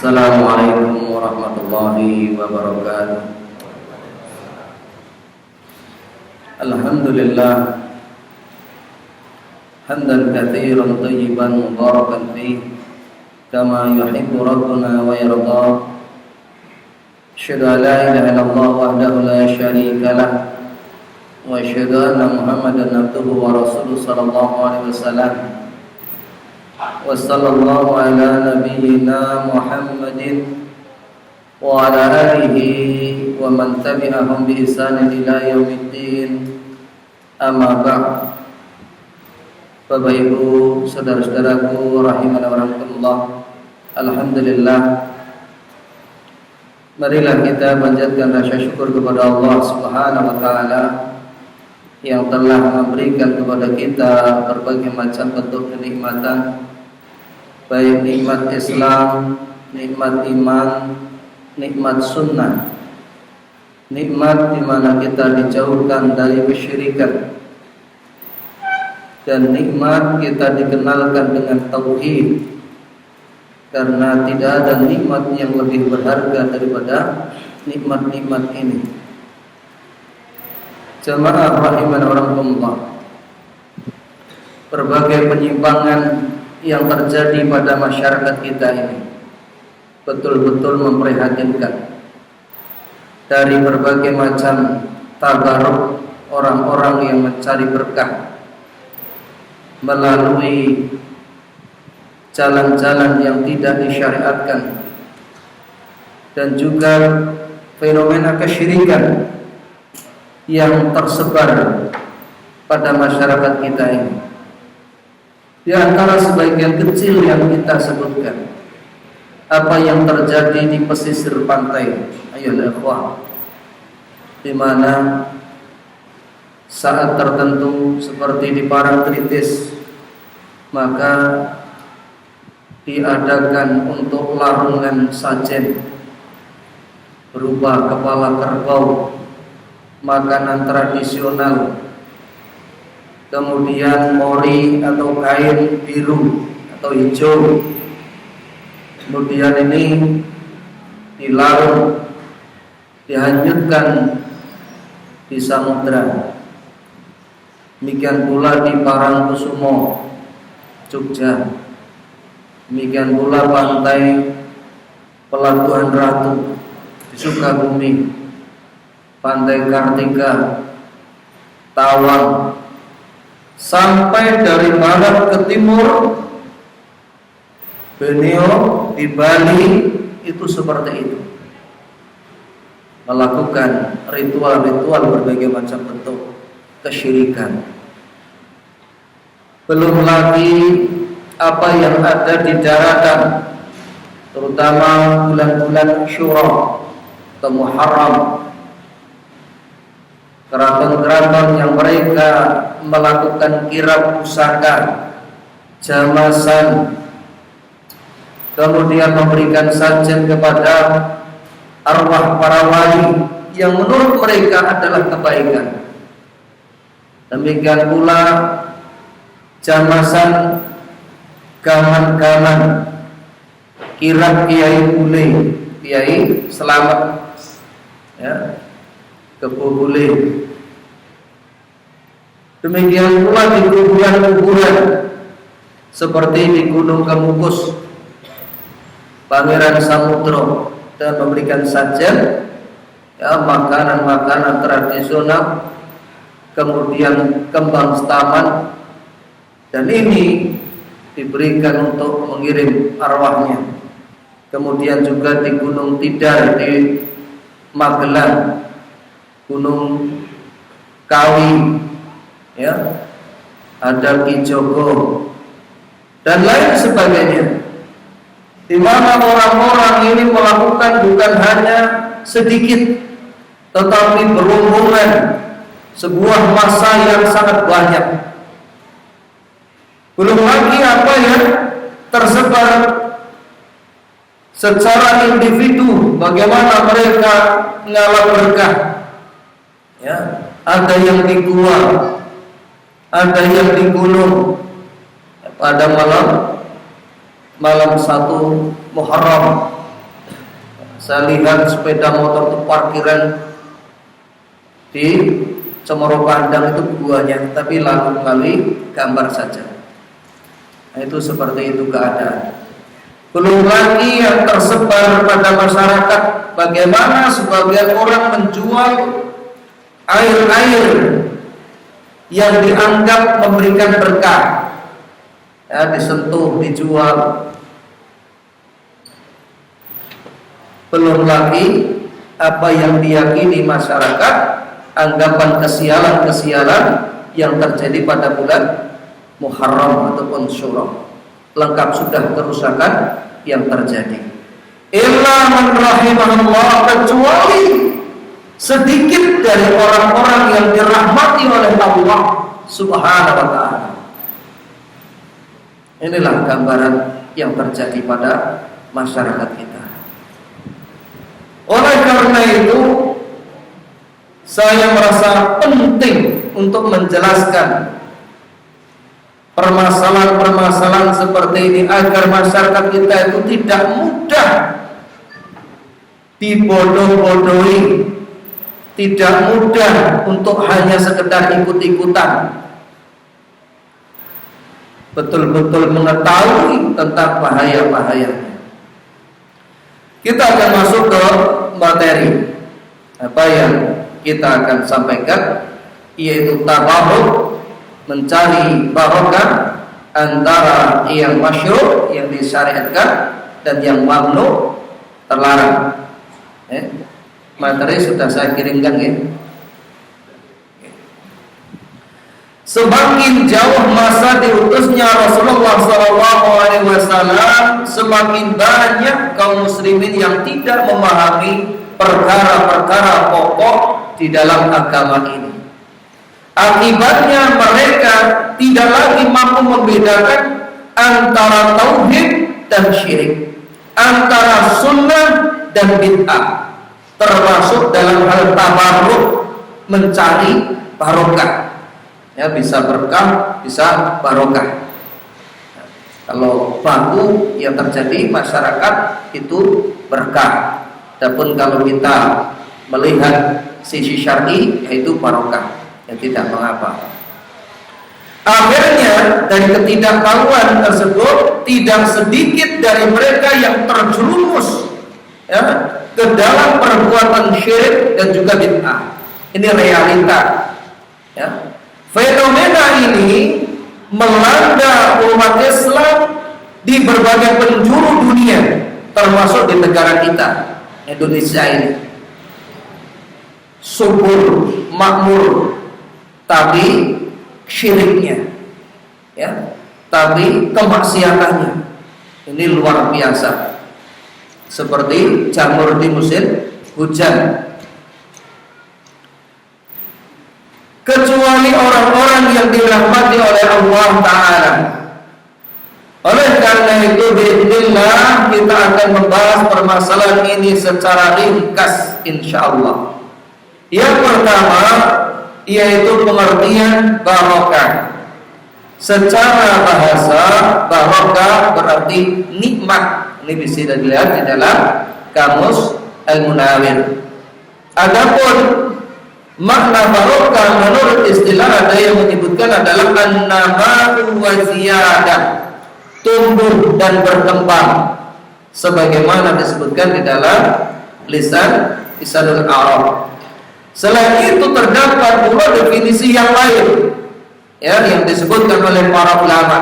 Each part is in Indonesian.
Assalamualaikum warahmatullahi wabarakatuh. Alhamdulillah hamdan katsiran thayyiban mubarakan fihi kama yuhibbu rabbuna wa yarda. Asyhadu an la ilaha illallah wahdahu la syarika lah wa asyhadu anna Muhammadan abduhu wa rasuluhu sallallahu alaihi wasallam. Wa sallallahu ala nabiyyina Muhammadin wa ala alihi wa man tabi'ahum bi ihsanin ila yaumiddin. Amma ba'd. Bapak Ibu, saudara-saudaraku rahimani wa rahimakumullah. Alhamdulillah, marilah kita panjatkan rasa syukur kepada Allah Subhanahu wa taala yang telah memberikan kepada kita berbagai macam bentuk kenikmatan, baik nikmat Islam, nikmat iman, nikmat sunnah, nikmat di mana kita dijauhkan dari kesyirikan, dan nikmat kita dikenalkan dengan tauhid, karena tidak ada nikmat yang lebih berharga daripada nikmat-nikmat ini. Jamaah rahimani wa rahimakumullah, berbagai penyimpangan yang terjadi pada masyarakat kita ini betul-betul memprihatinkan. Dari berbagai macam tabaruk orang-orang yang mencari berkah melalui jalan-jalan yang tidak disyariatkan, dan juga fenomena kesyirikan yang tersebar pada masyarakat kita ini. Di antara sebagian kecil yang kita sebutkan, apa yang terjadi di pesisir pantai, ayolah ikhwah, di mana saat tertentu seperti di Parangtritis maka diadakan untuk larungan sajen berupa kepala kerbau, makanan tradisional, kemudian mori atau kain biru atau hijau, kemudian ini dilarung, dihanyutkan di samudra. Demikian pula di Parangkusumo, Jogja. Demikian pula pantai Pelabuhan Ratu di Sukabumi, pantai Kartika, Tawang, sampai dari barat ke timur, Borneo, di Bali, itu seperti itu, melakukan ritual-ritual berbagai macam bentuk kesyirikan. Belum lagi apa yang ada di daratan, terutama bulan-bulan Syura atau Muharram, keraton-keraton yang mereka melakukan kirab pusaka, jamasan, kemudian memberikan sajen kepada arwah para wali yang menurut mereka adalah kebaikan. Demikian pula jamasan gaman-gaman, kirab Kiai Bule, Kiai Selamat, ya, Kebo Bule. Demikian pula di kuburan-kuburan seperti di Gunung Kemukus, Pangeran Samudro, dan memberikan sajen, ya, makanan-makanan tradisional, kemudian kembang setaman, dan ini diberikan untuk mengirim arwahnya. Kemudian juga di Gunung Tidar di Magelang, Gunung Kawi, ya, ada Ki Jogo dan lain sebagainya, di mana orang-orang ini melakukan bukan hanya sedikit, tetapi berombongan, sebuah massa yang sangat banyak. Belum lagi apa yang tersebar secara individu, bagaimana mereka mengalami berkah, ya, ada yang di gua, ada yang di gunung, pada malam 1 Muharram Saya lihat sepeda motor itu parkiran di Cemoro Pandang itu buahnya, tapi lalu melalui gambar saja. Nah, itu seperti itu keadaan. Belum lagi yang tersebar pada masyarakat, bagaimana sebagian orang menjual air-air yang dianggap memberikan berkah, ya, disentuh, dijual. Belum lagi apa yang diyakini masyarakat, anggapan kesialan-kesialan yang terjadi pada bulan Muharram ataupun Syura. Lengkap sudah kerusakan yang terjadi. Illa man rahimahullah, kecuali sedikit dari orang-orang yang dirahmati oleh Allah Subhanahu wa ta'ala. Inilah gambaran yang terjadi pada masyarakat kita. Oleh karena itu, saya merasa penting untuk menjelaskan permasalahan-permasalahan seperti ini agar masyarakat kita itu tidak mudah dibodoh-bodohi, tidak mudah untuk hanya sekedar ikut-ikutan, betul-betul mengetahui tentang bahaya-bahayanya. Kita akan masuk ke materi apa yang kita akan sampaikan, yaitu tabarruk, mencari barokah antara yang masyru' yang disyariatkan dan yang mamnu' terlarang. Materi sudah saya kirimkan ya. Semakin jauh masa diutusnya Rasulullah SAW, semakin banyak kaum muslimin yang tidak memahami perkara-perkara pokok di dalam agama ini. Akibatnya mereka tidak lagi mampu membedakan antara tauhid dan syirik, antara sunnah dan bid'ah, termasuk dalam hal tabarruk, mencari barokah. Ya, bisa berkah, bisa barokah. Nah, kalau baku yang terjadi masyarakat itu berkah. Adapun kalau kita melihat sisi syar'i, yaitu barokah, yang tidak mengapa. Akhirnya dari ketidaktahuan tersebut, tidak sedikit dari mereka yang terjerumus ya, ke dalam perbuatan syirik dan juga bid'ah. Ini realita. Ya. Fenomena ini melanda umat Islam di berbagai penjuru dunia, termasuk di negara kita, Indonesia ini. Subur, makmur, tapi syiriknya, ya, tapi kemaksiatannya ini luar biasa. Seperti jamur di musim hujan. Kecuali orang-orang yang dirahmati oleh Allah Ta'ala. Oleh karena itu, biidznillah kita akan membahas permasalahan ini secara ringkas insyaallah. Yang pertama yaitu pengertian barokah. Secara bahasa, barokah berarti nikmat. Ini bisa dilihat di dalam Kamus Al-Munawwir. Adapun makna barokah menurut istilah ada yang menyebutkan adalah an-nama'u wa ziyadah, tumbuh dan berkembang, sebagaimana disebutkan di dalam Lisanul Arab. Selain itu terdapat pula definisi yang lain, ya, yang disebutkan oleh para ulama.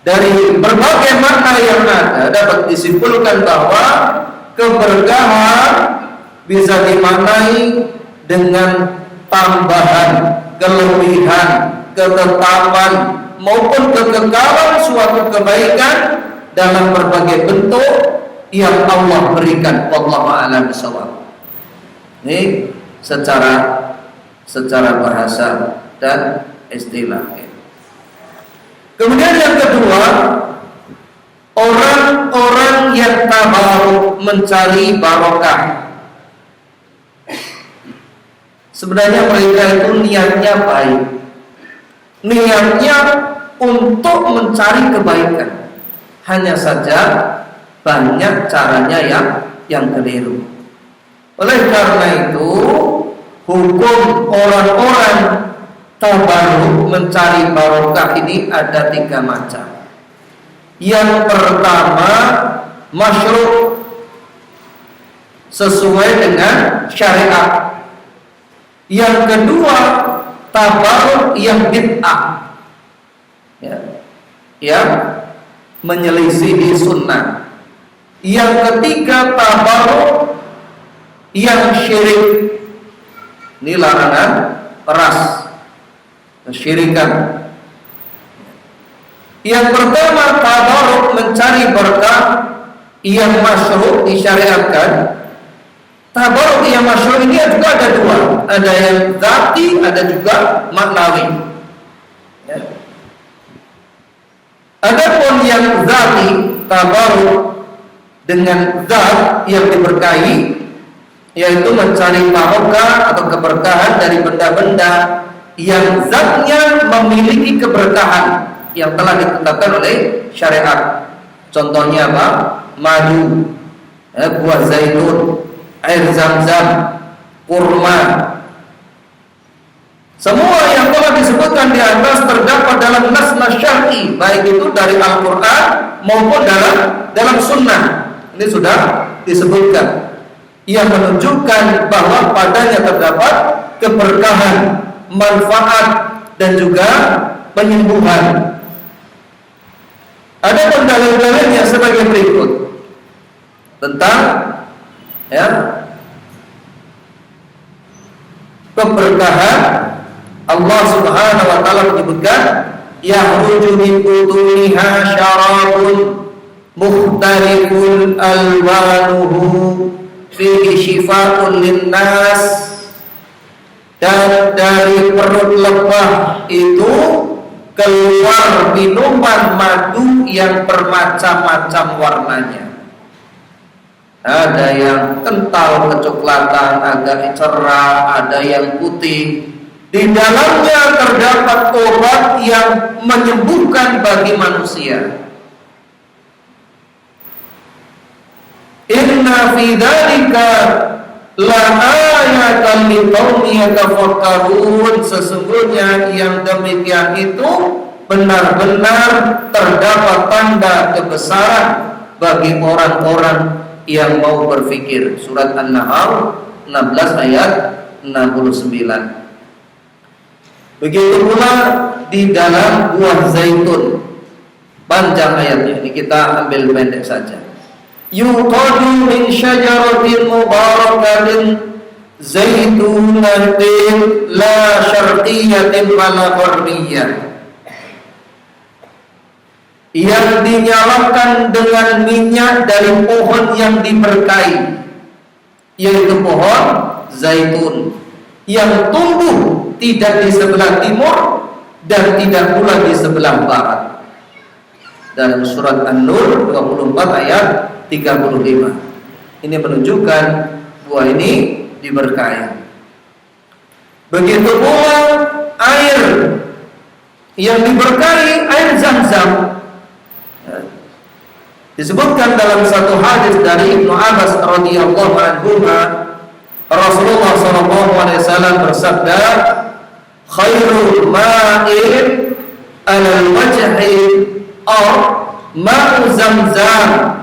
Dari berbagai makna yang ada dapat disimpulkan bahwa keberkahan bisa dimaknai dengan tambahan, kelebihan, ketetapan maupun kekekalan suatu kebaikan dalam berbagai bentuk yang Allah berikan. Wallahu a'lam bishawab. Ini secara bahasa dan istilah. Kemudian yang kedua, orang-orang yang tabarruk, mencari barokah. Sebenarnya mereka itu niatnya baik, niatnya untuk mencari kebaikan. Hanya saja banyak caranya yang keliru. Oleh karena itu, hukum orang-orang tabarruk mencari barokah ini ada 3 macam. Yang pertama, masyru' sesuai dengan syariat. Yang kedua, tabarruk yang bid'ah, yang menyelisihi sunnah. Yang ketiga, tabarruk yang syirik. Ini larangan keras, kesyirikan. Yang pertama, tabarruk mencari berkah yang masyru' disyariatkan. Tabarruk yang masyru' ini juga ada 2, ada yang zati, ada juga maknawi. Adapun yang zati, tabarruk dengan zat yang diberkahi, yaitu mencari barokah atau keberkahan dari benda-benda yang zatnya memiliki keberkahan yang telah ditetapkan oleh syariat. Contohnya apa? Madu, buah zaitun, air zam-zam, kurma. Semua yang telah disebutkan di atas terdapat dalam nas-nas syar'i, baik itu dari Al-Quran maupun dalam sunnah. Ini sudah disebutkan, yang menunjukkan bahwa padanya terdapat keberkahan, manfaat, dan juga penyembuhan. Ada dalil-dalilnya sebagai berikut tentang keberkahan. Allah Subhanahu wa taala menyebutkan, yahruju min butuniha syarabun mukhtalifun alwanuhu fihi shifaa'un linnas. Dan dari perut lebah itu keluar minuman madu yang bermacam-macam warnanya. Ada yang kental kecoklatan, agak cerah, ada yang putih. Di dalamnya terdapat obat yang menyembuhkan bagi manusia. Inna fi dzalika la ayatan liqaumin yatafakkarun. Sesungguhnya yang demikian itu benar-benar terdapat tanda kebesaran bagi orang-orang yang mau berfikir. Surat An-Nahl 16 ayat 69. Begitu pula di dalam buah zaitun. Panjang ayatnya, ini kita ambil pendek saja. Yuqadu min syajaratin mubarakatin zaitunatin la syarqiyatin wala gharbiyyah. Yang dinyalakan dengan minyak dari pohon yang diberkahi, yaitu pohon zaitun, yang tumbuh tidak di sebelah timur dan tidak pula di sebelah barat. Dalam surat An-Nur 24 ayat 35. Ini menunjukkan buah ini diberkahi. Begitu pula air yang diberkahi, air Zam-Zam. Disebutkan dalam satu hadis dari Ibnu Abbas radhiyallahu anhu, Rasulullah SAW bersabda, khairul ma'in alal wajhi aw ma'u Zamzam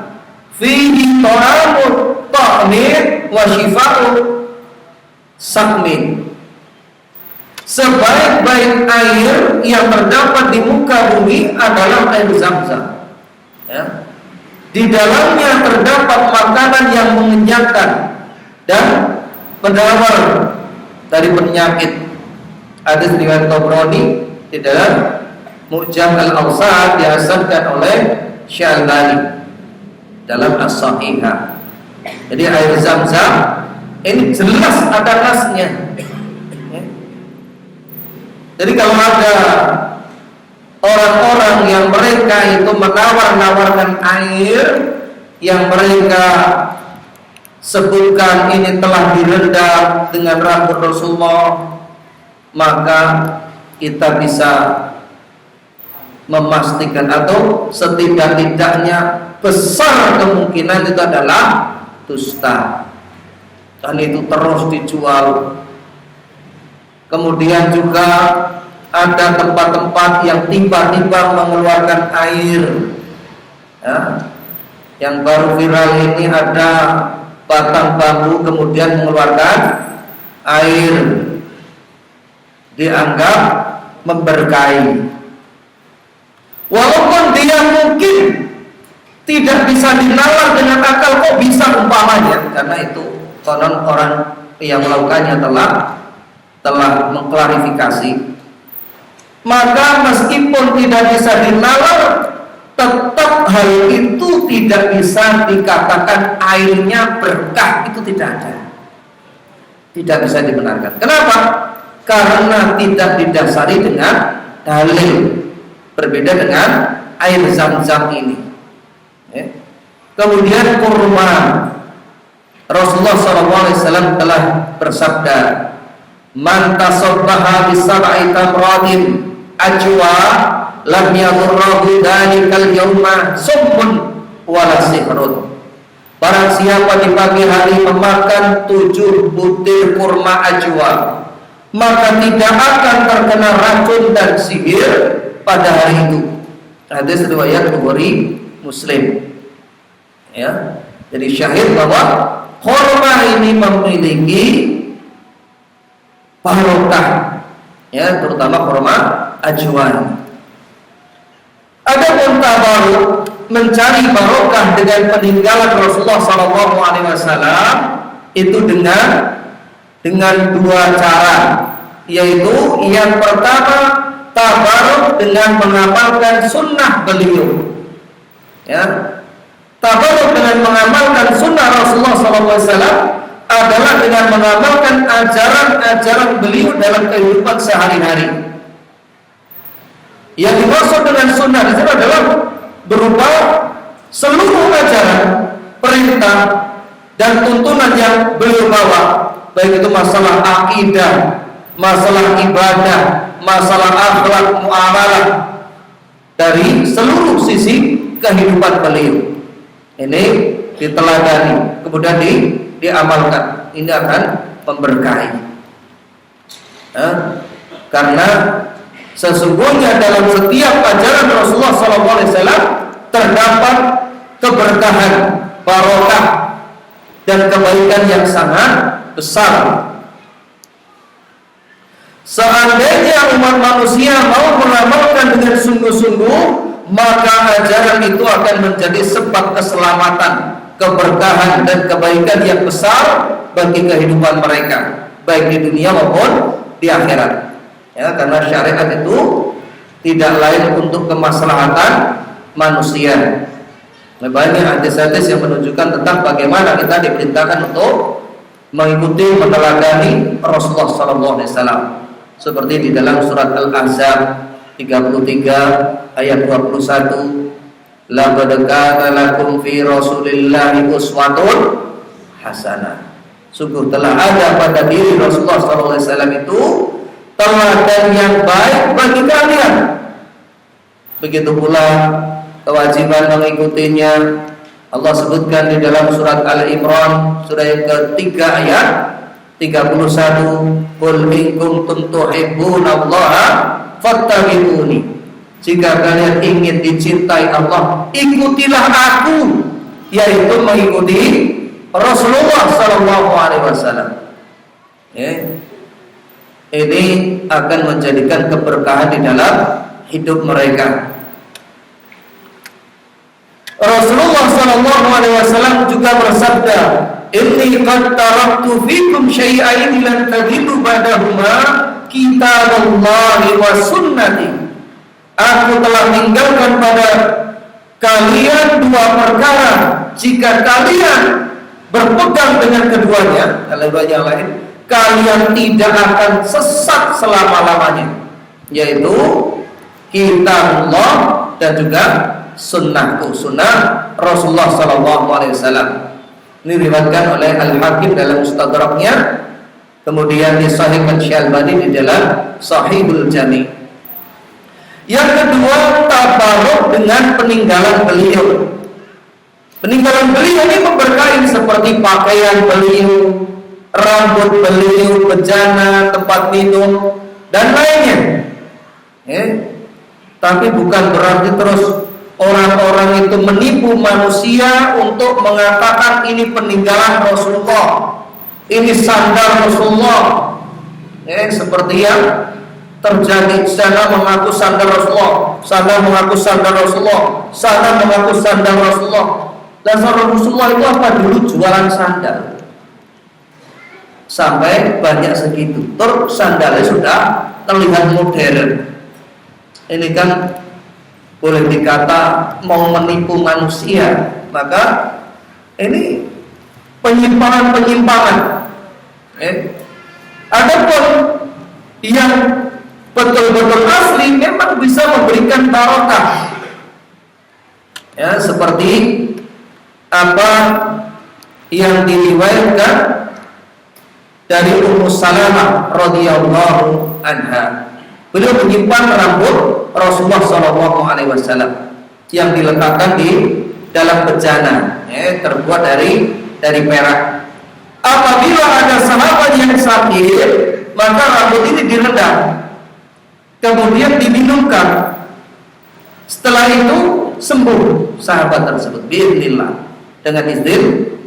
fihi ta'amun ta'min wa shifa'u sakmin. Sebaik-baik air yang terdapat di muka bumi adalah air Zamzam. Di dalamnya terdapat makanan yang mengenyangkan dan penawar dari penyakit. Hadis riwayat Tabrani di dalam Mu'jam al-Awsat dihasankan oleh Syalbani dalam As-Sahihah. Jadi air Zam-Zam ini jelas ada nasnya. Jadi kalau ada orang-orang yang mereka itu menawar-nawarkan air yang mereka sebutkan ini telah direndam dengan rambut Rasulullah, maka kita bisa memastikan atau setidak-tidaknya besar kemungkinan itu adalah dusta, dan itu terus dijual. Kemudian juga ada tempat-tempat yang tiba-tiba mengeluarkan air, ya. Yang baru viral ini ada batang bambu kemudian mengeluarkan air, dianggap memberkahi. Walaupun dia mungkin tidak bisa dinalar dengan akal, kok bisa umpamanya, karena itu konon orang yang melakukannya telah mengklarifikasi. Maka meskipun tidak bisa dinalar, tetap hal itu tidak bisa dikatakan airnya berkah, itu tidak ada, tidak bisa dibenarkan. Kenapa? Karena tidak didasari dengan dalil. Berbeda dengan air Zam-Zam ini. Kemudian kurma, Rasulullah SAW telah bersabda, "Man tasabbaha bisab'i tamratin ajwa lam yadurruhu dzalikal yawma summun wala sihrun." Barang siapa di pagi hari memakan 7 butir kurma ajwa, maka tidak akan terkena racun dan sihir pada hari itu. Hadis riwayat Bukhari Muslim. Ya, jadi syahid bahwa kurma ini memiliki barokah, ya, terutama kurma ajwa. Adapun tabaruk, mencari barokah dengan peninggalan Rasulullah SAW itu dengan 2 cara, yaitu yang pertama tabaruk dengan mengamalkan sunnah beliau, ya. Tabaruk dengan mengamalkan sunnah Rasulullah SAW adalah dengan mengamalkan ajaran-ajaran beliau dalam kehidupan sehari-hari. Yang dimaksud dengan sunnah di sini adalah berupa seluruh ajaran, perintah dan tuntunan yang beliau bawa, baik itu masalah akidah, masalah ibadah, masalah akhlak, muamalah, dari seluruh sisi kehidupan beliau. Ini diteladani, kemudian diamalkan. Ini akan memberkahi. Karena sesungguhnya dalam setiap ajaran Rasulullah SAW terdapat keberkahan, barokah, dan kebaikan yang sangat besar. Seandainya umat manusia mau mengamalkan dengan sungguh-sungguh, maka ajaran itu akan menjadi sebab keselamatan, keberkahan, dan kebaikan yang besar bagi kehidupan mereka, baik di dunia maupun di akhirat. Ya, karena syariat itu tidak lain untuk kemaslahatan manusia. Banyak hadis-hadis yang menunjukkan tentang bagaimana kita diperintahkan untuk mengikuti, meneladani Rasulullah SAW. Seperti di dalam surat Al-Ahzab 33 ayat 21, "Laqad kana lakum fi Rasulillahi uswatun hasanah." Sungguh telah ada pada diri Rasulullah SAW itu teladan yang baik bagi kalian. Begitu pula kewajiban mengikutinya. Allah sebutkan di dalam surat Al-Imran surah yang ketiga ayat 31, "Qul in kuntum tuhibbunallaha fattabi'uni." Jika kalian ingin dicintai Allah, ikutilah aku, yaitu mengikuti Rasulullah SAW. Ini akan menjadikan keberkahan di dalam hidup mereka. Rasulullah SAW juga bersabda, "Inni qad taraktu fikum syai'ain lan tadillu ba'dahuma kitaballahi wa sunnati." Aku telah tinggalkan pada kalian 2 perkara. Jika kalian berpegang dengan keduanya, dalam yang lain, kalian tidak akan sesat selama-lamanya, yaitu kitabullah dan juga sunnahku, sunnah Rasulullah SAW. Ini diriwayatkan oleh Al-Hakim dalam Mustadraknya, kemudian disahihkan Syalbani di dalam Sahihul Jami'. Yang kedua, tabaruk dengan peninggalan beliau. Peninggalan beliau ini memberkahi sebab seperti pakaian beliau, rambut beliau, bejana, tempat minum dan lainnya. Tapi bukan berarti terus orang-orang itu menipu manusia untuk mengatakan ini peninggalan Rasulullah, ini sandal Rasulullah. Seperti yang terjadi, sana mengaku sandal Rasulullah, sana mengaku sandal Rasulullah, sana mengaku sandal Rasulullah. Dasar Rasulullah itu apa? Dulu jualan sandal sampai banyak segitu. Terus sandalnya sudah terlihat modern. Ini kan boleh dikata mau menipu manusia. Maka ini penyimpangan-penyimpangan. Adapun yang betul-betul asli memang bisa memberikan barokah. Seperti apa yang diriwayatkan dari Ummu Salamah radhiyallahu anha. Beliau menyimpan rambut Rasulullah SAW yang diletakkan di dalam bejana, terbuat dari perak. Apabila ada sahabat yang sakit, maka rambut ini direndam, kemudian diminumkan. Setelah itu sembuh sahabat tersebut biidznillah, dengan izin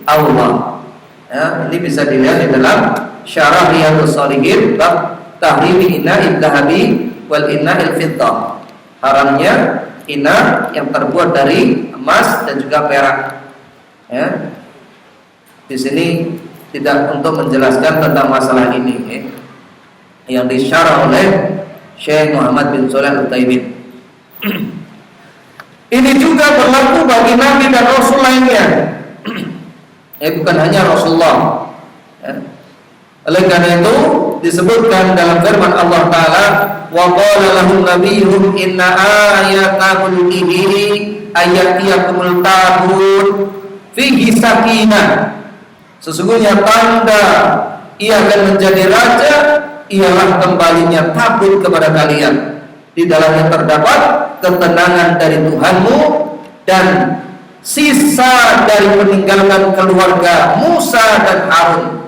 Allah. Ini bisa dilihat di dalam Syarah Riyadhus Shalihin bab tahrimi ina'il dhahabi wal ina'il fiddah. Haramnya ina yang terbuat dari emas dan juga perak. Di sini tidak untuk menjelaskan tentang masalah ini, yang disyarah oleh Syekh Muhammad bin Shalih Al-Utsaimin. Ini juga berlaku bagi Nabi dan Rasul lainnya. Bukan hanya Rasulullah. Oleh karena itu disebutkan dalam firman Allah Ta'ala, wa qala lahum nabiyyuhum inna ayata mulkihi ayatiyakumul tabun fihi sakinah. Sesungguhnya tanda ia akan menjadi raja ialah kembalinya tabut kepada kalian. Di dalamnya terdapat ketenangan dari Tuhanmu dan sisa dari peninggalan keluarga Musa dan Harun.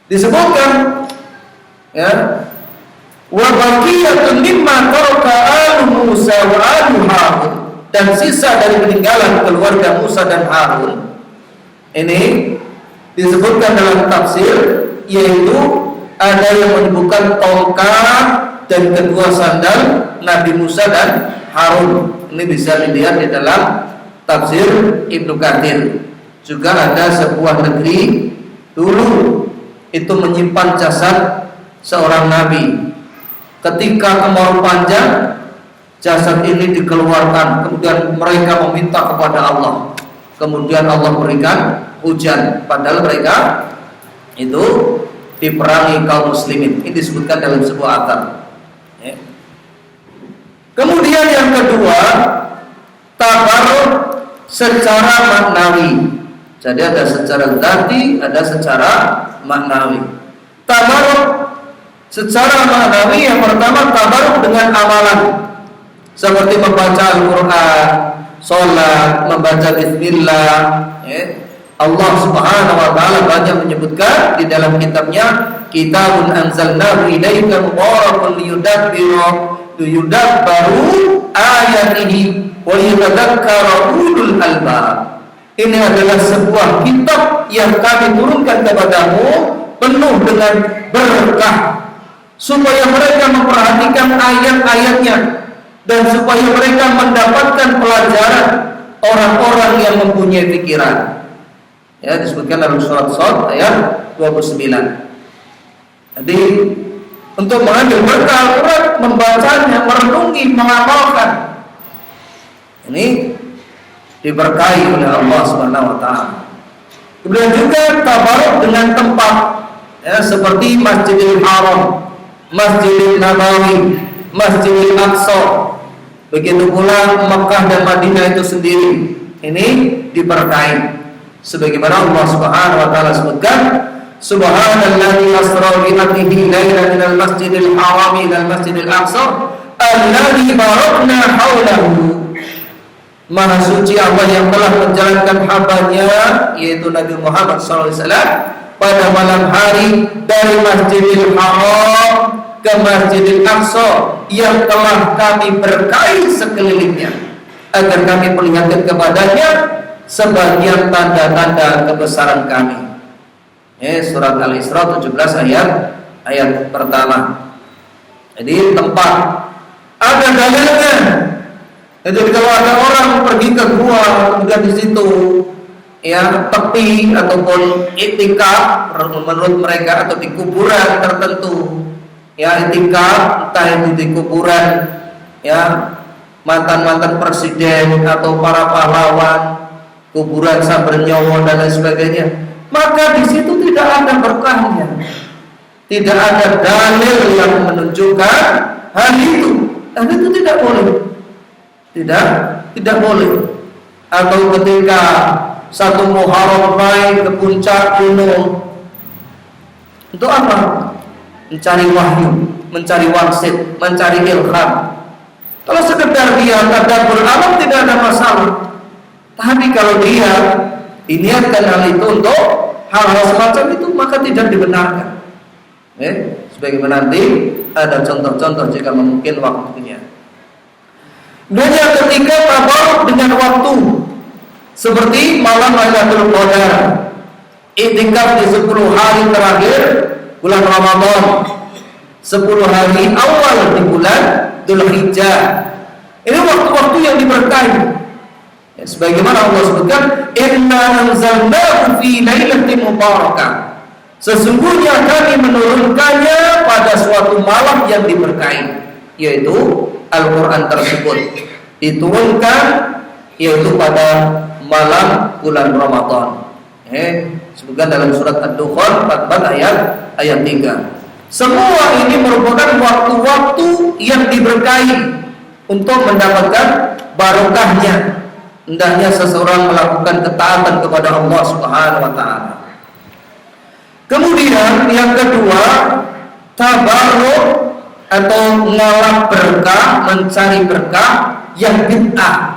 Disebutkan wa baqiyatun mimma taraka alu Musa wa alu Harun, dan sisa dari peninggalan keluarga Musa dan Harun. Ini disebutkan dalam tafsir, yaitu ada yang menyebutkan tongkat dan kedua sandal Nabi Musa dan Harun. Ini bisa dilihat di dalam tafsir Ibnu Katsir. Juga ada sebuah negeri dulu itu menyimpan jasad seorang nabi. Ketika kemarau panjang, jasad ini dikeluarkan, kemudian mereka meminta kepada Allah. Kemudian Allah berikan hujan, padahal mereka itu diperangi kaum muslimin. Ini disebutkan dalam sebuah athar. Kemudian yang kedua, tabarruk secara maknawi. Jadi ada secara zati, ada secara maknawi. Tabarruk secara maknawi, yang pertama tabarruk dengan amalan, seperti membaca Al-Quran, sholat, membaca bismillah. Allah Subhanahu wa ta'ala banyak menyebutkan di dalam kitabnya, kitabun anzalnahu ilaika mubarakun liyudabbaru ayatihi wa liyatadzakkara ulul albab. Ini adalah sebuah kitab yang kami turunkan kepadamu penuh dengan berkah, supaya mereka memperhatikan ayat-ayatnya dan supaya mereka mendapatkan pelajaran orang-orang yang mempunyai pikiran. Disebutkan dalam surat Shad ayat 29. Jadi untuk mengambil berkah Al-Quran, membacanya, merenungi, mengamalkan, ini diberkahi oleh Allah Subhanahu wa ta'ala. Kemudian juga tabaruk dengan tempat, seperti Masjidil Haram, Masjidil Nabawi, Masjidil Aqsa. Begitu pula Mekah dan Madinah itu sendiri, ini diberkahi. Sebagaimana Allah Subhanahu wa ta'ala sebutkan, subhanalladzi asra bi 'abdihi lailan minal masjidil haram ilal masjidil aqsa alladzi barakna haulahu Maha suci Allah yang telah menjalankan hambanya yaitu Nabi Muhammad SAW pada malam hari dari Masjidil Haram ke Masjidil Aqsa yang telah kami berkahi sekelilingnya agar kami perlihatkan kepadanya sebagian tanda-tanda kebesaran kami. Surat Al-Isra 17 ayat pertama. Jadi tempat ada dalilnya. Jadi kalau ada orang pergi ke gua kemudian di situ ya tepi ataupun iktikaf menurut mereka atau di kuburan tertentu ya iktikaf entah itu di kuburan ya mantan-mantan presiden atau para pahlawan, kuburan Saber Nyowo dan lain sebagainya, maka di situ tidak ada berkahnya, tidak ada dalil yang menunjukkan hal itu, dan itu tidak boleh, tidak boleh. Atau ketika satu Muharram naik ke puncak gunung, untuk apa? Mencari wahyu, mencari wangsit, mencari ilham. Kalau sekedar dia tadabbur alam tidak ada masalah. Tapi kalau dia diniatkan hal itu untuk hal-hal semacam itu maka tidak dibenarkan. Sebagaimana nanti ada contoh-contoh jika memungkinkan waktunya. Dan yang ketiga tabaruk dengan waktu seperti malam Lailatul Qadar, iktikaf di 10 hari terakhir bulan Ramadan, 10 hari awal di bulan Dzulhijjah. Ini waktu-waktu yang diberkahi. Sebagaimana Allah sebutkan, "Inna anzalnahu fi lailatin mubarakah." Sesungguhnya kami menurunkannya pada suatu malam yang diberkahi, yaitu Al-Qur'an tersebut diturunkan yaitu pada malam bulan Ramadan. Sebutkan dalam surat Ad-Dukhan 44 ayat 3. Semua ini merupakan waktu-waktu yang diberkahi untuk mendapatkan barokahnya. Hendaknya seseorang melakukan ketaatan kepada Allah Subhanahu wa taala. Kemudian yang kedua, tabarruk atau ngalap berkah, mencari berkah yang bid'ah.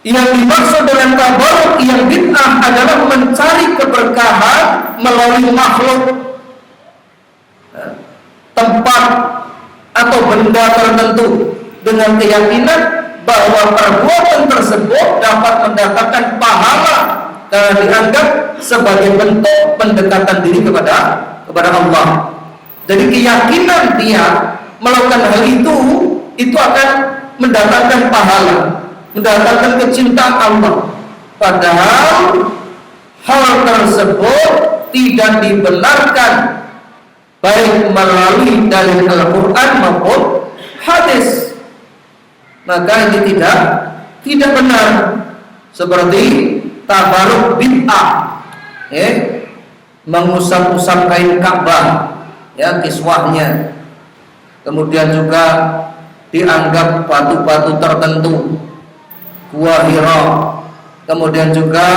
Yang dimaksud dengan tabarruk yang bid'ah adalah mencari keberkahan melalui makhluk, tempat atau benda tertentu dengan keyakinan bahwa perbuatan tersebut dapat mendatangkan pahala karena dianggap sebagai bentuk pendekatan diri kepada Allah. Jadi keyakinan dia melakukan hal itu akan mendatangkan pahala, mendatangkan kecintaan Allah. Padahal hal tersebut tidak dibenarkan baik melalui dalil Al-Quran maupun hadis. Maka ini tidak benar. Seperti tabaruk bid'ah, mengusap-usap kain Ka'bah, kiswahnya. Kemudian juga dianggap batu-batu tertentu, Gua Hira. Kemudian juga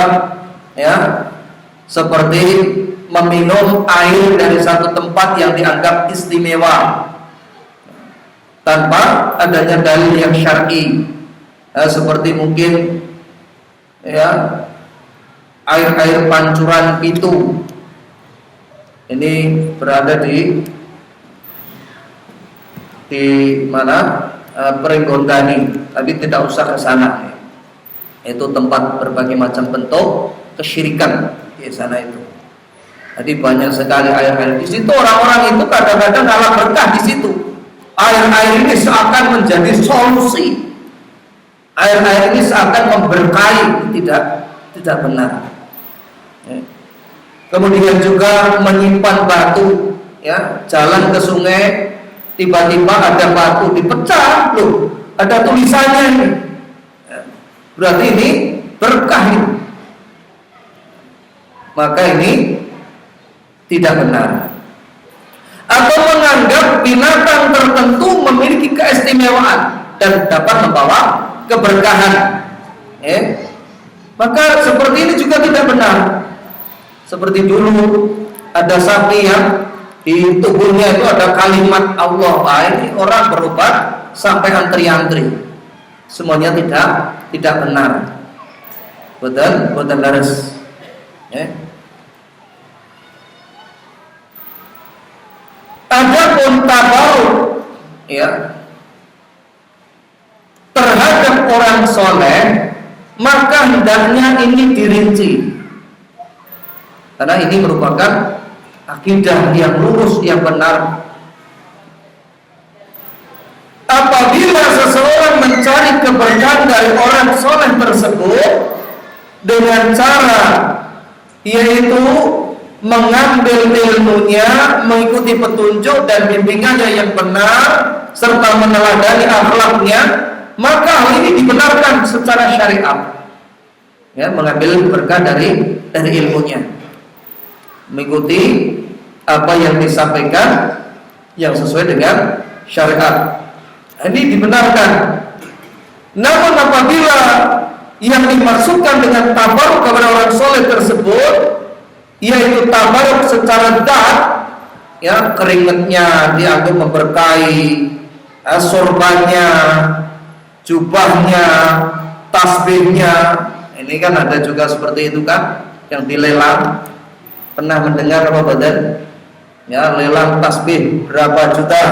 seperti meminum air dari satu tempat yang dianggap istimewa tanpa adanya dalil yang syar'i, seperti mungkin air pancuran Pitu. Ini berada di mana? Peringgondani, tapi tidak usah ke sana. Itu tempat berbagai macam bentuk kesyirikan di sana itu. Jadi banyak sekali air-air di situ. Orang-orang itu kadang-kadang kalah berkah di situ. Air-air ini seakan menjadi solusi. Air-air ini seakan memberkahi, tidak benar. Kemudian juga menyimpan batu, jalan ke sungai, tiba-tiba ada batu dipecah, loh, ada tulisannya ini. Berarti ini berkah ini. Maka ini tidak benar. Atau menganggap binatang tertentu memiliki keistimewaan dan dapat membawa keberkahan. Maka seperti ini juga tidak benar. Seperti dulu ada sapi yang di tubuhnya itu ada kalimat Allah. Ini orang berobat sampai antri-antri. semuanya tidak benar. Boten leres. Adapun tabaruk terhadap orang soleh, maka hendaknya ini dirinci, karena ini merupakan akidah yang lurus, yang benar. Apabila seseorang mencari keberkahan dari orang soleh tersebut dengan cara yaitu mengambil ilmunya, mengikuti petunjuk dan bimbingannya yang benar, serta meneladani akhlaknya, maka hal ini dibenarkan secara syariat. Mengambil berkah dari ilmunya, mengikuti apa yang disampaikan yang sesuai dengan syariat. Ini dibenarkan. Namun apabila yang dimaksudkan dengan tabaruk kepada orang soleh tersebut yaitu tabaruk secara zat, keringatnya dianggap memberkahi, sorbannya, jubahnya, tasbihnya, ini kan ada juga seperti itu kan, yang dilelang. Pernah mendengar apa badan? Lelang tasbih berapa juta,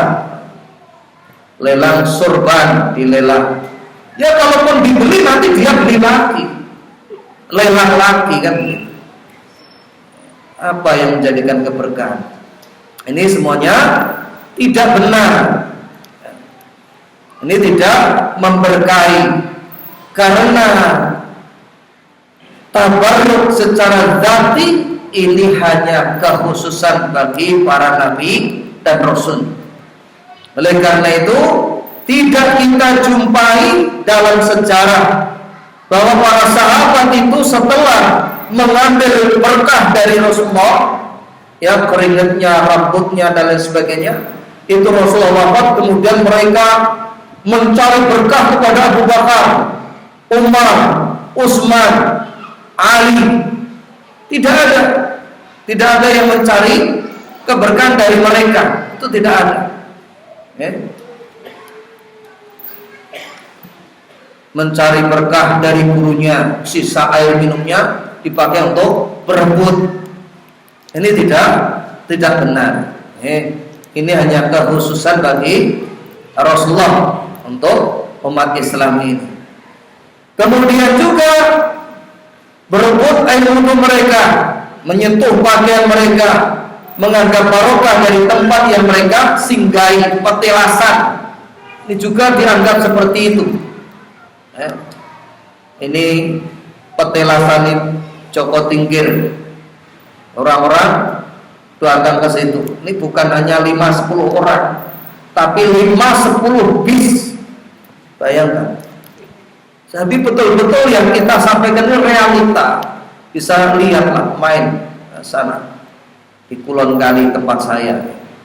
lelang sorban dilelang. Kalaupun dibeli nanti dia beli lagi, lelang lagi kan. Apa yang menjadikan keberkahan? Ini semuanya tidak benar. Ini tidak memberkahi, karena tabarruk secara dzati ini hanya kekhususan bagi para nabi dan rasul. Oleh karena itu tidak kita jumpai dalam sejarah bahwa para sahabat itu setelah mengambil berkah dari Rasulullah, keringatnya, rambutnya dan lain sebagainya, itu Rasulullah wafat, kemudian mereka mencari berkah kepada Abu Bakar, Umar, Utsman, Ali. Tidak ada yang mencari keberkahan dari mereka, itu tidak ada. Mencari berkah dari gurunya, sisa air minumnya dipakai untuk berebut. Ini tidak benar. Ini hanya kekhususan bagi Rasulullah untuk umat Islam ini. Kemudian juga berebut air minum mereka, menyentuh pakaian mereka, menganggap barokah dari tempat yang mereka singgahi, petilasan. Ini juga dianggap seperti itu. Ini petilasan Joko Tingkir, orang-orang datang ke situ. Ini bukan hanya 5-10 orang, tapi 5-10 bis. Bayangkan. Tapi betul-betul yang kita sampaikan ini realita. Bisa lihatlah, main sana di Kulon Kali tempat saya,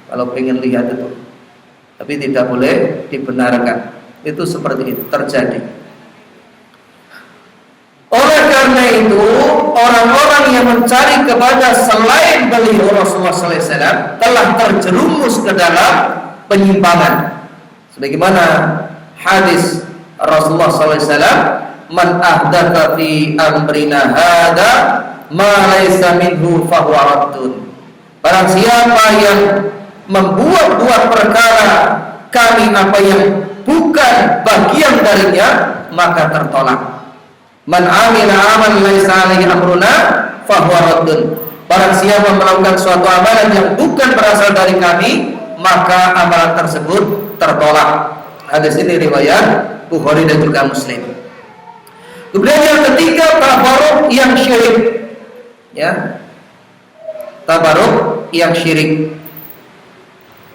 kalau pengen lihat itu. Tapi tidak boleh dibenarkan. Itu seperti itu terjadi. Oleh karena itu, orang-orang yang mencari kepada selain beliau Rasulullah SAW telah terjerumus ke dalam penyimpangan. Sebagaimana hadis Rasulullah SAW, "Man ahdatsa fi amrina hadza ma laysa minhu fahuwa raddun." Barang siapa yang membuat-buat perkara kami apa yang bukan bagian darinya, maka tertolak. Man amila amalan laisa alaihi amruna fahuwa raddun. Barang siapa melakukan suatu amalan yang bukan berasal dari kami, maka amalan tersebut tertolak. Hadis ini riwayat Bukhari dan juga Muslim. Kemudian yang ketiga, tabaruk yang syirik. Tabaruk yang syirik.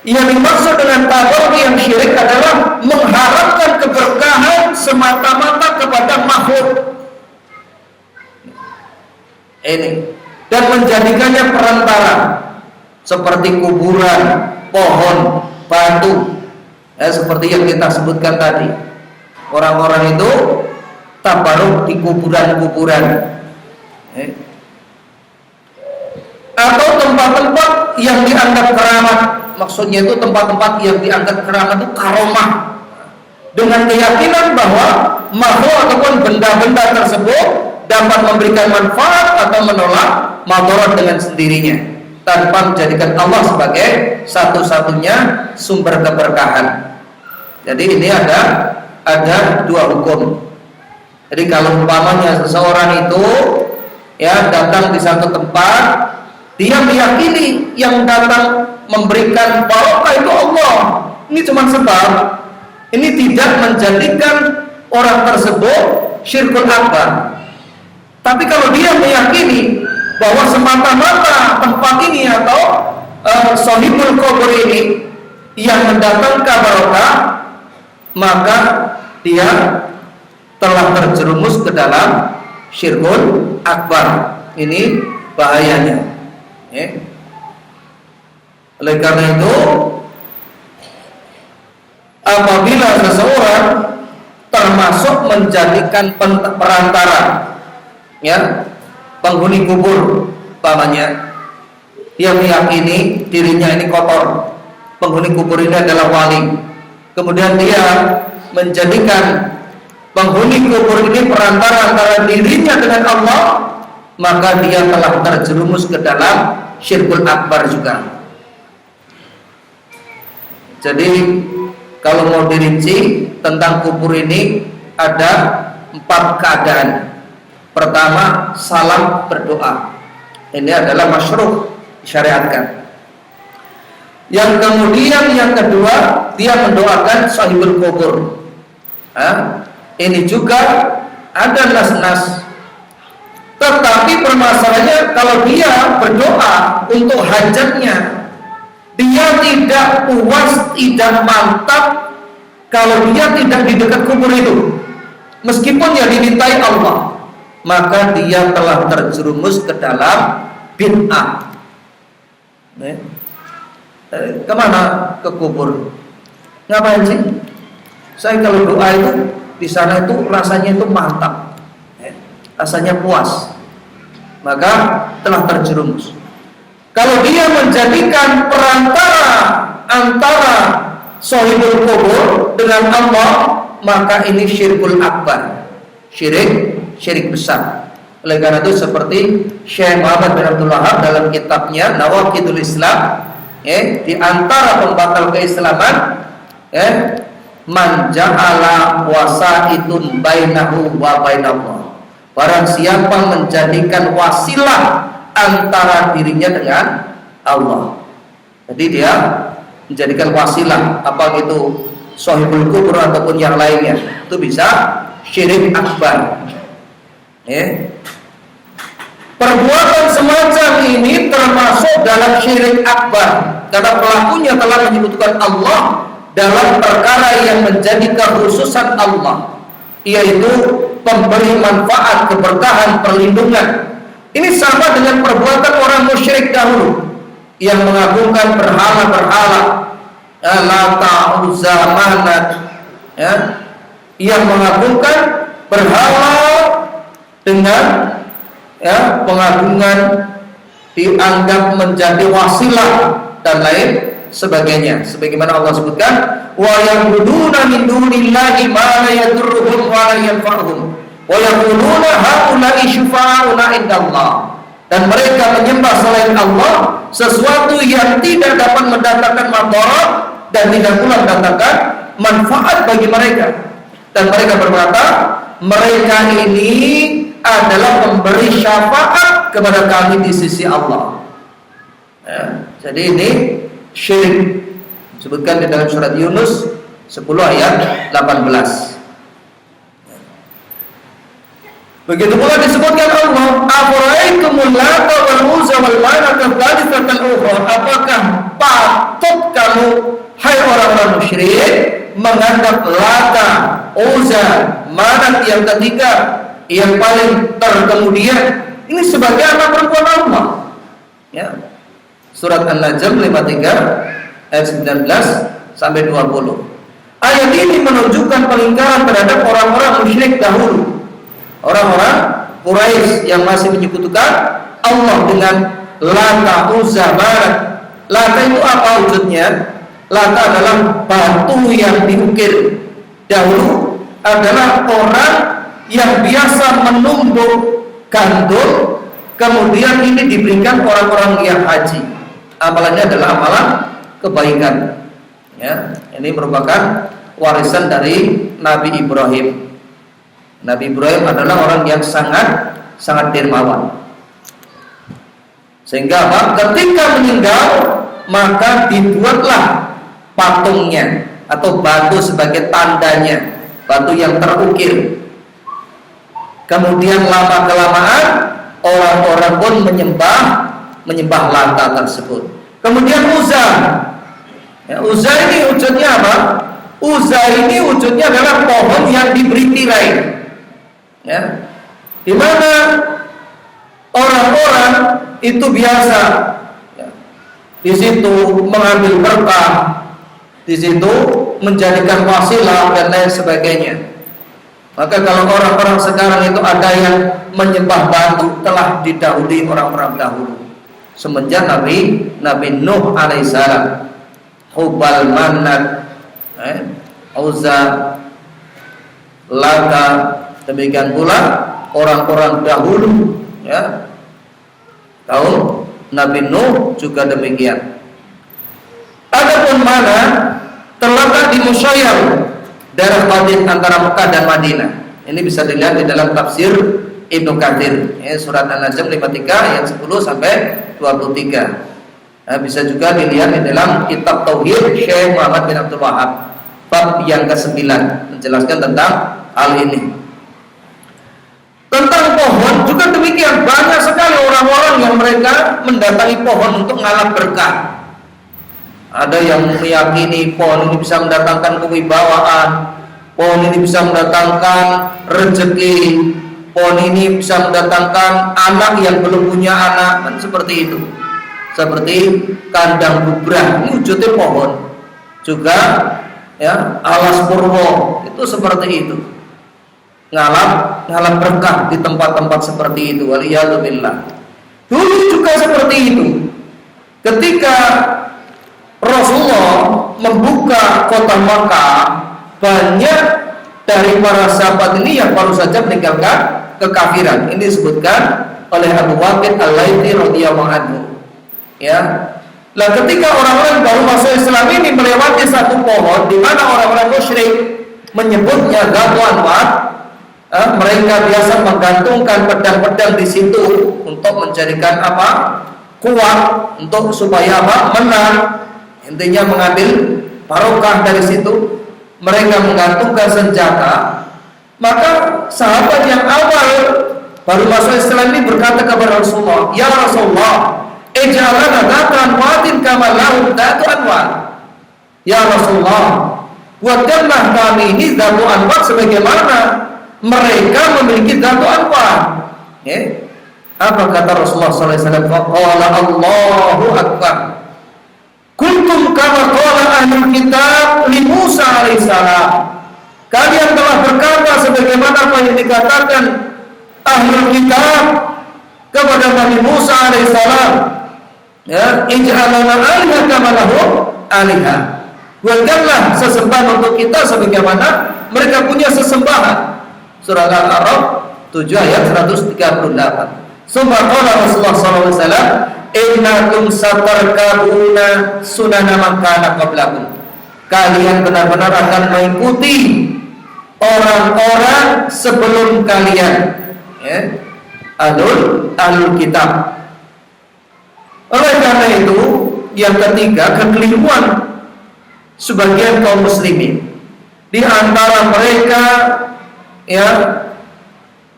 Yang dimaksud dengan tabaruk yang syirik adalah mengharapkan keberkahan semata-mata kepada makhluk. Ini dan menjadikannya perantara seperti kuburan, pohon, batu, seperti yang kita sebutkan tadi. Orang-orang itu tabaruk di kuburan-kuburan, atau tempat-tempat yang dianggap keramat. Maksudnya itu tempat-tempat yang dianggap keramat itu karomah. dengan keyakinan bahwa makhluk ataupun benda-benda tersebut dapat memberikan manfaat atau menolak madarat dengan sendirinya tanpa menjadikan Allah sebagai satu-satunya sumber keberkahan. Jadi ini ada dua hukum. Jadi kalau umpamanya seseorang itu datang di satu tempat, dia meyakini yang datang memberikan barokah itu Allah. Ini cuma sebab. Ini tidak menjadikan orang tersebut syirkul akbar. Tapi kalau dia meyakini bahwa semata-mata tempat ini atau sahibul kubur ini yang mendatangkan barokah, maka dia telah terjerumus ke dalam syirkul akbar. Ini bahayanya. Oleh karena itu, apabila seseorang termasuk menjadikan perantara, penghuni kubur, umpamanya dia meyakini dirinya ini kotor, penghuni kubur ini adalah wali, kemudian dia menjadikan penghuni kubur ini perantara antara dirinya dengan Allah, maka dia telah terjerumus ke dalam syirkul akbar juga. Jadi kalau mau dirinci tentang kubur ini ada 4 keadaan. Pertama, salam berdoa. Ini adalah masyruh, disyariatkan. Yang kemudian yang kedua, dia mendoakan sahibul kubur. Ini juga ada nas-nas. Tetapi permasalahannya kalau dia berdoa untuk hajatnya, dia tidak puas, tidak mantap kalau dia tidak di dekat kubur itu, meskipun yang dimintai Allah, maka dia telah terjerumus ke dalam bid'ah. Kemana? Ke kubur. Ngapain sih? Saya kalau doa itu di sana itu rasanya itu mantap, rasanya puas, maka telah terjerumus. Kalau dia menjadikan perantara antara sahibul kubur dengan Allah, maka ini syirkul akbar, syirik besar. Oleh karena itu seperti Syekh Muhammad bin Abdul Wahab dalam kitabnya Nawaqidul Islam, di antara pembatal keislaman, man ja'ala wasaitun bainahu wa bainallah. Barang siapa menjadikan wasilah antara dirinya dengan Allah. Jadi dia menjadikan wasilah, apa itu sahibul kubur ataupun yang lainnya, itu bisa syirik akbar. Perbuatan semacam ini termasuk dalam syirik akbar karena pelakunya telah menyebutkan Allah dalam perkara yang menjadi kekhususan Allah, yaitu pemberi manfaat, keberkahan, perlindungan. Ini sama dengan perbuatan orang musyrik dahulu yang mengagungkan berhala-berhala, Lata, Uzza, Manat, yang mengagungkan berhala dengan pengagungan dianggap menjadi wasilah dan lain sebagainya. Sebagaimana Allah sebutkan, wa ya'buduna min dunillahi ma la yadurruhum wa la yanfa'uhum wa yaquluna haula'i syufa'una indallah. Dan mereka menyembah selain Allah sesuatu yang tidak dapat mendatangkan madarat dan tidak pula mendatangkan manfaat bagi mereka. Dan mereka berkata, mereka ini adalah pemberi syafaat kepada kami di sisi Allah. Jadi ini syirik. Sebutkan di dalam surat Yunus 10 ayat 18. Begitu pula disebutkan Allah, afara'aytumul lata wal uzza wal manata tsalitsatan ukhra. Apakah patut kamu hai orang-orang musyrik menganggap Lata, Uzza, Manat yang ketiga, yang paling terkemudian ini sebagai anak perempuan Allah? Surat An-Najm 53 ayat 19 sampai 20. Ayat ini menunjukkan pengingkaran terhadap orang-orang musyrik dahulu, orang-orang Quraisy yang masih menyekutukan Allah dengan Lata, Uzza, Manat. Lata itu apa wujudnya? Lata adalah batu yang diukir dahulu adalah orang yang biasa menumbuk gandum, kemudian ini diberikan orang-orang yang haji. Amalannya adalah amalan kebaikan. Ya, ini merupakan warisan dari Nabi Ibrahim. Nabi Ibrahim adalah orang yang sangat dermawan. Sehingga ketika meninggal maka dibuatlah patungnya atau batu sebagai tandanya, batu yang terukir. Kemudian lama kelamaan orang-orang pun menyembah Lata tersebut. Kemudian Uzza. Ya, Uzza ini wujudnya apa? Uzza ini wujudnya adalah pohon yang diberi tirai. Ya. Di mana orang-orang itu biasa ya, di situ mengambil berkah, di situ menjadikan wasilah dan lain sebagainya. Maka kalau orang-orang sekarang itu ada yang menyembah batu, telah didahului orang-orang dahulu. Semenjak Nabi Nuh alaihissalam, Hubal, Manat, Uzza, Lata, demikian pula orang-orang dahulu, ya, kaum Nabi Nuh juga demikian. Adapun mana terletak di Musayyar, daerah Madinah antara Mekah dan Madinah. Ini bisa dilihat di dalam tafsir Ibnu Katsir, ya, surat An-Najm 53 ayat 10 sampai 23. Nah, bisa juga dilihat di dalam kitab Tauhid Syekh Muhammad bin Abdul Wahab, bab yang ke-9 menjelaskan tentang hal ini. Tentang pohon juga demikian, banyak sekali orang-orang yang mereka mendatangi pohon untuk ngalap berkah. Ada yang meyakini pohon ini bisa mendatangkan kewibawaan, pohon ini bisa mendatangkan rezeki, pohon ini bisa mendatangkan anak yang belum punya anak, dan seperti itu. Seperti kandang bubrah, ini wujudnya pohon. Juga ya, alas purwo itu seperti itu. Ngalap berkah di tempat-tempat seperti itu. Waliyadzubillah. Dulu juga seperti itu. Ketika Rasulullah membuka kota Makkah, banyak dari para sahabat ini yang baru saja meninggalkan kekafiran. Ini disebutkan oleh Abu Waqid Al-Laythi radhiyallahu anhu. Ya, nah ketika orang-orang baru masuk Islam ini melewati satu pohon di mana orang-orang musyrik menyebutnya Dzatu Anwat, mereka biasa menggantungkan pedang-pedang di situ untuk menjadikan apa? Kuat, untuk supaya apa? Menang. Intinya mengambil barokah dari situ. Mereka menggantungkan senjata. Maka sahabat yang awal baru masuk Islam ini berkata kepada Rasulullah, "Ya Rasulullah, ij'alna Dzatu Anwatin kama lahum Dzatu Anwat." Ya Rasulullah, buatkanlah kami ini Dzatu Anwat sebagaimana mereka memiliki Dzatu Anwat. Apa kata Rasulullah sallallahu alaihi wasallam? Qala Allahu akbar. Kuntum kama qala ahlul kitab li Musa alaihissalam. Kalian telah berkata sebagaimana apa yang dikatakan ahlul kitab kepada Nabi Musa alaihissalam. Ya, ij'alna aliha kama lahum aliha. Buatkanlah sesembahan untuk kita sebagaimana mereka punya sesembahan. Surah Al-A'raf 7 ayat 138. Summa qala Rasulullah sallallahu alaihi wasallam, "Innakum satarkabuna sunana man kana qablakum." Kalian benar-benar akan mengikuti orang-orang sebelum kalian, ya. Ahlul kitab. Oleh karena itu, yang ketiga, kekeliruan sebagian kaum muslimin. Di antara mereka ya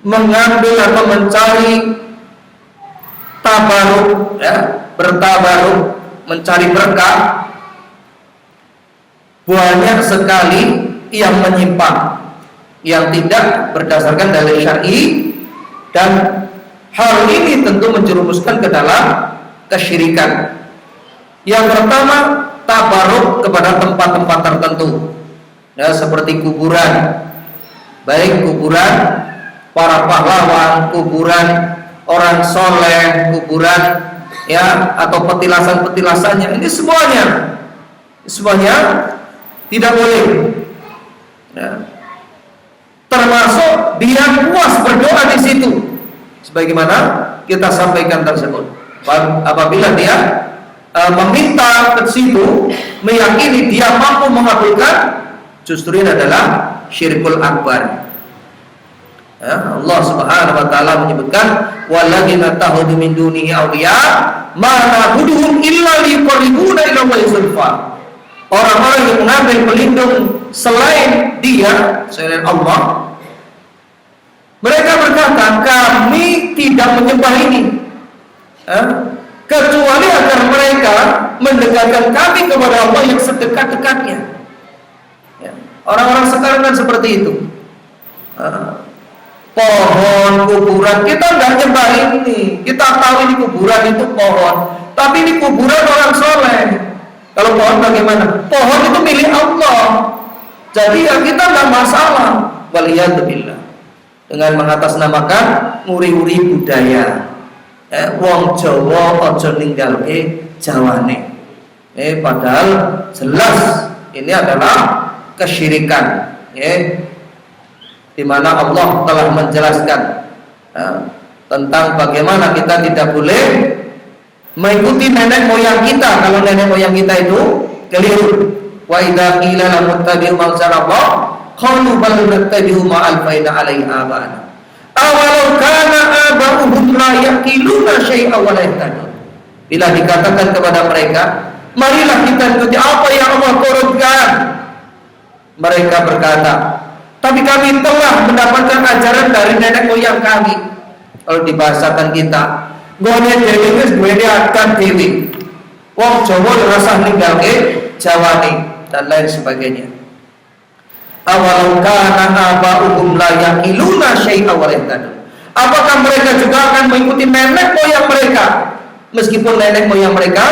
mengambil atau mencari tabaruk, ya, bertabaruk, mencari berkah. Banyak sekali yang menyimpang, yang tidak berdasarkan dalil syar'i, dan hal ini tentu menjerumuskan ke dalam kesyirikan. Yang pertama, tabaruk kepada tempat-tempat tertentu, ya, seperti kuburan, baik kuburan para pahlawan, kuburan orang soleh, kuburan ya atau petilasan-petilasannya. Ini semuanya tidak boleh. Nah, termasuk dia puas berdoa di situ, sebagaimana kita sampaikan tersebut. Apabila dia meminta ke situ, meyakini dia mampu mengabulkan, justru ini adalah syirkul akbar. Ya, Allah Subhanahu wa taala menyebutkan walladzina takhudhu min dunihi awliya ma na'buduhum illa liqarribuna ila Allahi zulfa. Orang-orang yang mengambil pelindung selain dia, selain Allah, mereka berkata, kami tidak menyembah ini kecuali agar mereka mendekatkan kami kepada Allah yang sedekat-dekatnya. Ya. Orang-orang sekarang kan seperti itu. Pohon, kuburan, kita nggak nyembah ini. Kita tahu ini kuburan, itu pohon, tapi ini kuburan orang soleh. Kalau pohon bagaimana? Pohon itu milik Allah. Jadi ya kita nggak masalah. Waliyadzubillah. Dengan mengatasnamakan nguri-nguri budaya. Wong Jawa aja ninggalke Jawane. Padahal jelas ini adalah kesyirikan. Di mana Allah telah menjelaskan tentang bagaimana kita tidak boleh mengikuti nenek moyang kita. Kalau nenek moyang kita itu keliru. Wa idza qila lahum ittabi'u ma anzalallah qalu bal nattabi'u ma alfaina 'alaihi aba'ana. Awalau kana aba'uhum la yaqiluna syai'a wa la yahtadun. Bila dikatakan kepada mereka, marilah kita ikuti apa yang Allah turunkan, mereka berkata, tapi kami telah mendapatkan ajaran dari nenek moyang kami. Kalau dibahasakan kita, gone dhewe wis duwe akan dhewe. Wong Jawa rasah ninggalke Jawane dan lain sebagainya. Awalau kana aba'uhum la yaqiluna syai'a wa la yahtadun. Apakah mereka juga akan mengikuti nenek moyang mereka meskipun nenek moyang mereka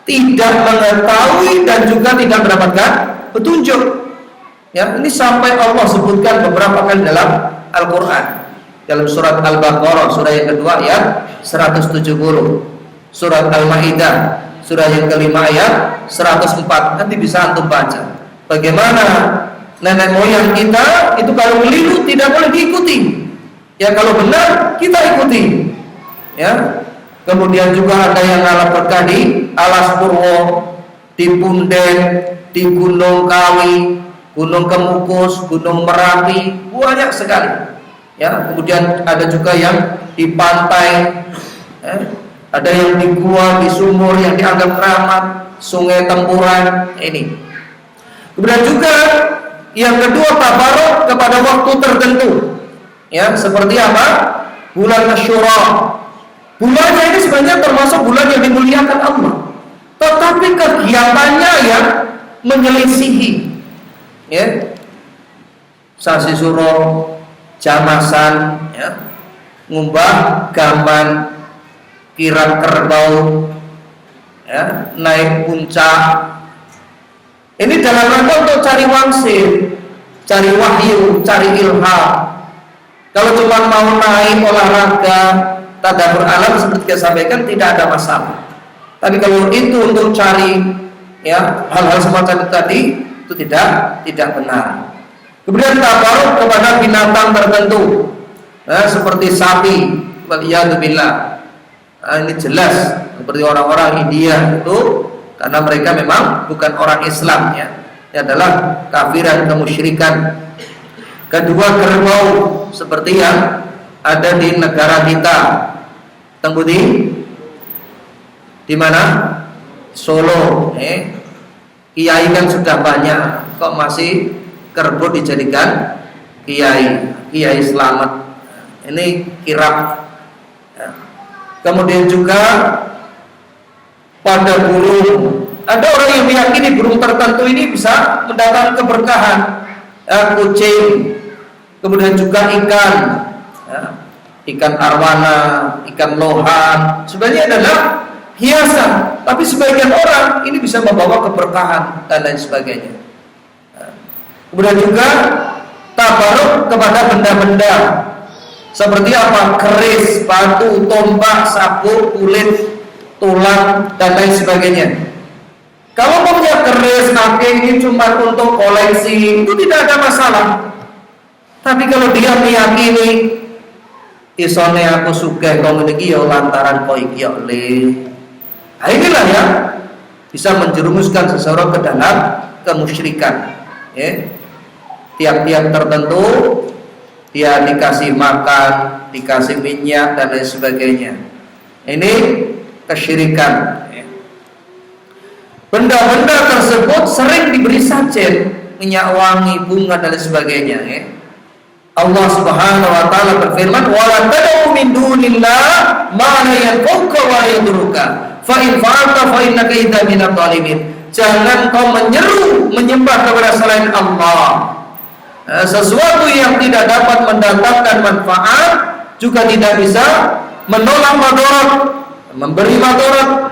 tidak mengetahui dan juga tidak mendapatkan petunjuk? Ya, ini sampai Allah sebutkan beberapa kali dalam Al-Qur'an. Dalam surat Al-Baqarah surah yang kedua ayat 170, surat Al-Maidah surah yang kelima ayat 104. Nanti bisa antum baca bagaimana nenek moyang kita itu kalau keliru tidak boleh diikuti. Ya, kalau benar kita ikuti. Ya. Kemudian juga ada yang ngalap berkah di Alas Purwo, di Punden, di Gunung Kawi, Gunung Kemukus, Gunung Merapi, banyak sekali. Ya, kemudian ada juga yang di pantai, ada yang di gua, di sumur yang dianggap keramat, Sungai Tempuran ini. Kemudian juga yang kedua tabaruk kepada waktu tertentu. Ya, seperti apa? Bulan Asyura. Bulannya ini sebenarnya termasuk bulan yang dimuliakan Allah, tetapi kegiatannya yang menyelisihi. Ya, sasi suro, jamasan, ya, ngumbah gaman, kirang kerbau, ya, naik puncak. Ini dalam rangka untuk cari wangsit, cari wahyu, cari ilham. Kalau cuma mau naik olahraga, tadabbur alam seperti saya sampaikan tidak ada masalah. Tapi kalau itu untuk cari, ya, hal-hal semacam itu tadi, itu tidak benar. Kemudian tabaruk kepada binatang tertentu, seperti sapi, waliyadzubillah. Ini jelas seperti orang-orang India itu, karena mereka memang bukan orang Islam, ya. Ini adalah kafiran, kemusyrikan. Kedua, kerbau seperti yang ada di negara kita. Tembudi di mana? Solo. Kiai kan sudah banyak, kok masih kerbau dijadikan kiai selamat. Ini kirap. Kemudian juga pada burung, ada orang yang meyakini burung tertentu ini bisa mendatangkan keberkahan. Kucing, kemudian juga ikan, ikan arwana, ikan lohan, sebenarnya adalah hiasan, tapi sebagian orang ini bisa membawa keberkahan dan lain sebagainya. Kemudian juga tabaruk kepada benda-benda seperti apa? Keris, batu, tombak, sabuk, kulit, tulang dan lain sebagainya. Kalau punya keris pakai ini cuma untuk koleksi, itu tidak ada masalah. Tapi kalau dia meyakini isone aku suka kau iki ya lantaran kau iki ya le. Nah, inilah ya bisa menjerumuskan seseorang ke dalam kemusyrikan. Ya. Tiap-tiap tertentu dia dikasih makan, dikasih minyak dan lain sebagainya. Ini kesyirikan. Benda-benda tersebut sering diberi sajen, minyak wangi, bunga dan lain sebagainya. Allah Subhanahu wa taala berfirman, "Wa la tad'u min dunillah ma la yanfa'uka wa la yadurruka. Fa in fa'alta fa innaka idza minadh dhalimin." Jangan kau menyeru menyembah kepada selain Allah sesuatu yang tidak dapat mendatangkan manfaat, juga tidak bisa menolak madarat, memberi madarat.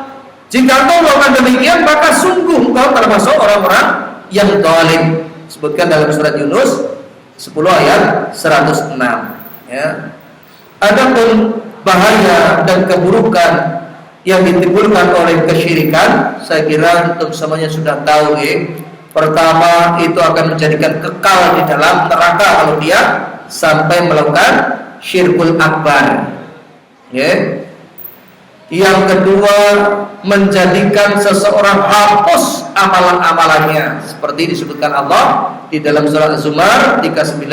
Jika kau melakukan demikian, maka sungguh kau termasuk orang-orang yang zalim. Sebutkan dalam surat Yunus 10 ayat 106. Ya. Adapun bahaya dan keburukan yang ditimbulkan oleh kesyirikan, saya kira untuk semuanya sudah tahu ya. Pertama, itu akan menjadikan kekal di dalam neraka kalau dia sampai melakukan syirkul akbar. Ya. Yang kedua, menjadikan seseorang hapus amalan-amalannya, seperti disebutkan Allah di dalam surat Az-Zumar 39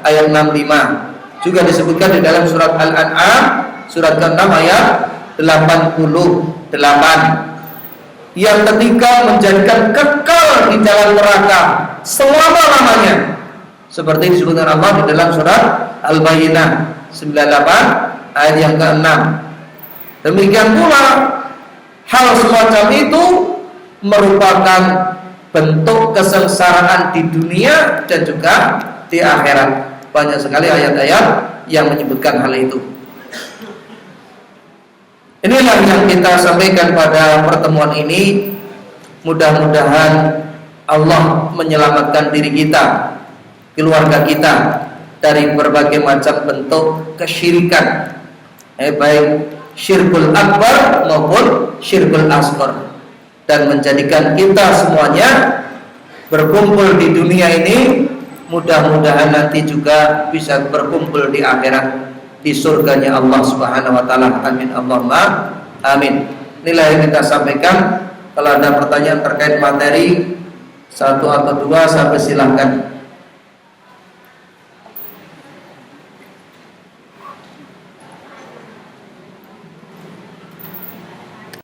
ayat 65. Juga disebutkan di dalam surat Al-An'am surat ke-6 ayat 88. Yang ketiga, menjadikan kekal di dalam neraka selama-lamanya, seperti disebutkan Allah di dalam surat Al-Bayyinah 98 ayat yang ke-6. Demikian pula hal semacam itu merupakan bentuk kesengsaraan di dunia dan juga di akhirat. Banyak sekali ayat-ayat yang menyebutkan hal itu. Inilah yang kita sampaikan pada pertemuan ini. Mudah-mudahan Allah menyelamatkan diri kita, keluarga kita dari berbagai macam bentuk kesyirikan, baik syirkul akbar maupun syirkul asghar, dan menjadikan kita semuanya berkumpul di dunia ini, mudah-mudahan nanti juga bisa berkumpul di akhirat di surganya Allah Subhanahu wa taala. Amin Allahumma amin. Inilah yang kita sampaikan. Kalau ada pertanyaan terkait materi satu atau dua, sampai silahkan.